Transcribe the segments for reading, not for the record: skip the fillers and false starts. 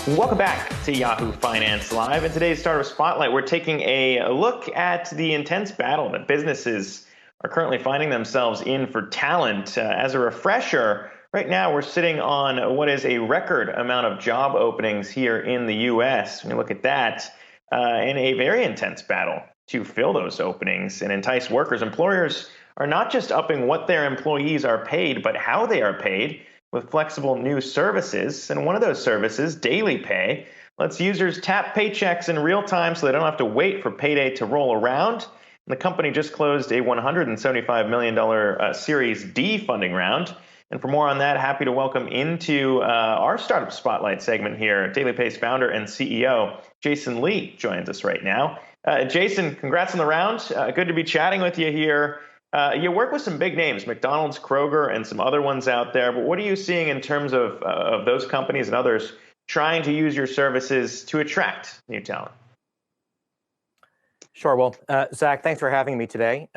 Welcome back to Yahoo Finance Live. In today's Startup Spotlight, we're taking a look at the intense battle that businesses are currently finding themselves in for talent. As a refresher, right now we're sitting on what is a record amount of job openings here in the U.S. When you look at that, in a very intense battle to fill those openings and entice workers, employers are not just upping what their employees are paid, but how they are paid, with flexible new services. And one of those services, DailyPay, lets users tap paychecks in real time so they don't have to wait for payday to roll around. And the company just closed a $175 million Series D funding round. And for more on that, happy to welcome into our Startup Spotlight segment here, DailyPay's founder and CEO, Jason Lee, joins us right now. Jason, congrats on the round. Good to be chatting with you here. You work with some big names, McDonald's, Kroger, and some other ones out there. But what are you seeing in terms of those companies and others trying to use your services to attract new talent? Sure. Well, Zach, thanks for having me today.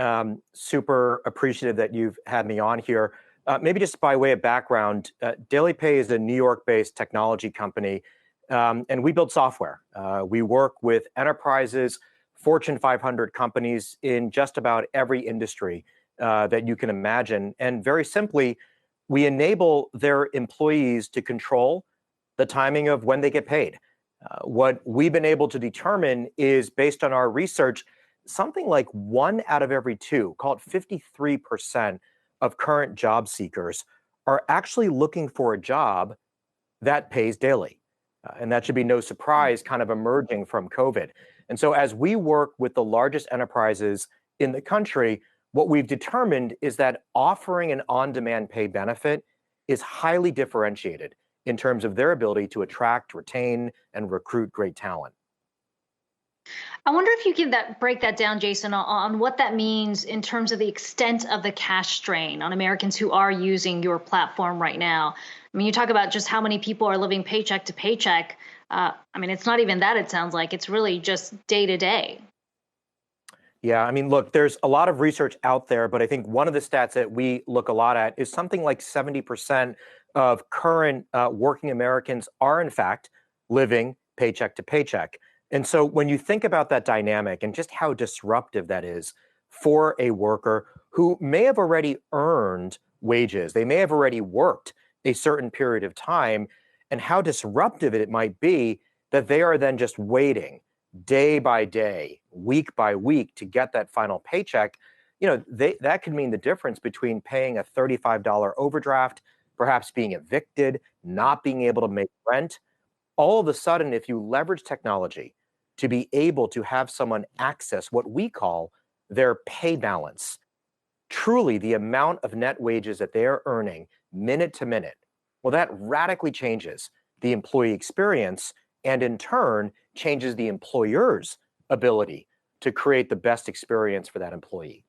Super appreciative that you've had me on here. Maybe just by way of background, DailyPay is a New York-based technology company, and we build software. We work with enterprises, Fortune 500 companies in just about every industry that you can imagine. And very simply, we enable their employees to control the timing of when they get paid. What we've been able to determine is, based on our research, something like 1 out of every 2, call it 53% of current job seekers, are actually looking for a job that pays daily. And that should be no surprise, kind of emerging from COVID. And so as we work with the largest enterprises in the country, what we've determined is that offering an on-demand pay benefit is highly differentiated in terms of their ability to attract, retain, and recruit great talent. I wonder if you could break that down, Jason, on what that means in terms of the extent of the cash strain on Americans who are using your platform right now. I mean, you talk about just how many people are living paycheck to paycheck. I mean, it's not even that, it sounds like. It's really just day to day. Yeah, I mean, look, there's a lot of research out there, but I think one of the stats that we look a lot at is something like 70% of current working Americans are, in fact, living paycheck to paycheck. And so when you think about that dynamic and just how disruptive that is for a worker who may have already earned wages, they may have already worked a certain period of time, and how disruptive it might be that they are then just waiting day by day, week by week to get that final paycheck, that could mean the difference between paying a $35 overdraft, perhaps being evicted, not being able to make rent. All of a sudden, if you leverage technology to be able to have someone access what we call their pay balance, truly the amount of net wages that they are earning minute to minute, well, that radically changes the employee experience and in turn changes the employer's ability to create the best experience for that employee.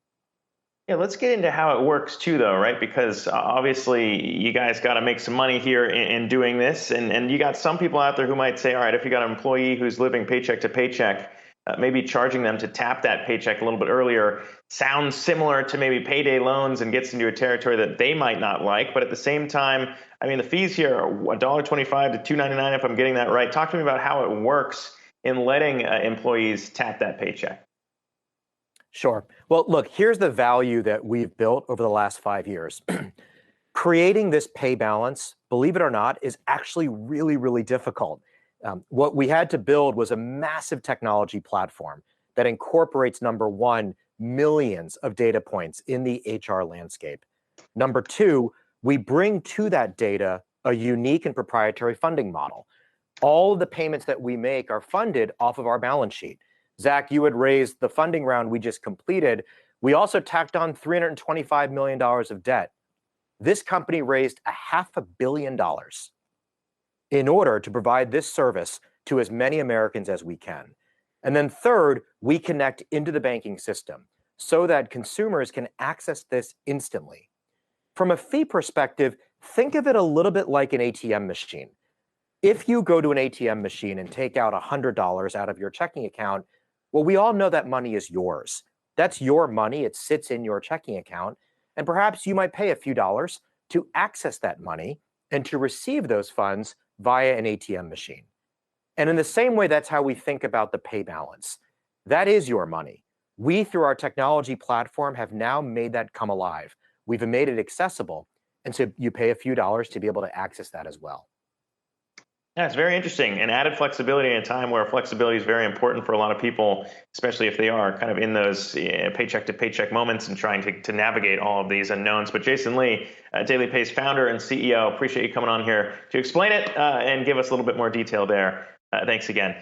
Yeah, let's get into how it works too, though, right? Because obviously you guys got to make some money here in doing this. And you got some people out there who might say, all right, if you got an employee who's living paycheck to paycheck, maybe charging them to tap that paycheck a little bit earlier sounds similar to maybe payday loans and gets into a territory that they might not like. But at the same time, I mean, the fees here are $1.25 to $2.99, if I'm getting that right. Talk to me about how it works in letting employees tap that paycheck. Sure. Well, look, here's the value that we've built over the last 5 years. Creating this pay balance, believe it or not, is actually really, really difficult. What we had to build was a massive technology platform that incorporates, number one, millions of data points in the HR landscape. Number two, we bring to that data a unique and proprietary funding model. All of the payments that we make are funded off of our balance sheet. Zach, you had raised the funding round we just completed. We also tacked on $325 million of debt. This company raised $500 million in order to provide this service to as many Americans as we can. And then third, we connect into the banking system so that consumers can access this instantly. From a fee perspective, think of it a little bit like an ATM machine. If you go to an ATM machine and take out $100 out of your checking account, well, we all know that money is yours. That's your money. It sits in your checking account. And perhaps you might pay a few dollars to access that money and to receive those funds via an ATM machine. And in the same way, that's how we think about the pay balance. That is your money. We, through our technology platform, have now made that come alive. We've made it accessible. And so you pay a few dollars to be able to access that as well. Yeah, it's very interesting, and added flexibility in a time where flexibility is very important for a lot of people, especially if they are kind of in those paycheck to paycheck moments and trying to navigate all of these unknowns. But Jason Lee, DailyPay's founder and CEO, appreciate you coming on here to explain it and give us a little bit more detail there. Thanks again.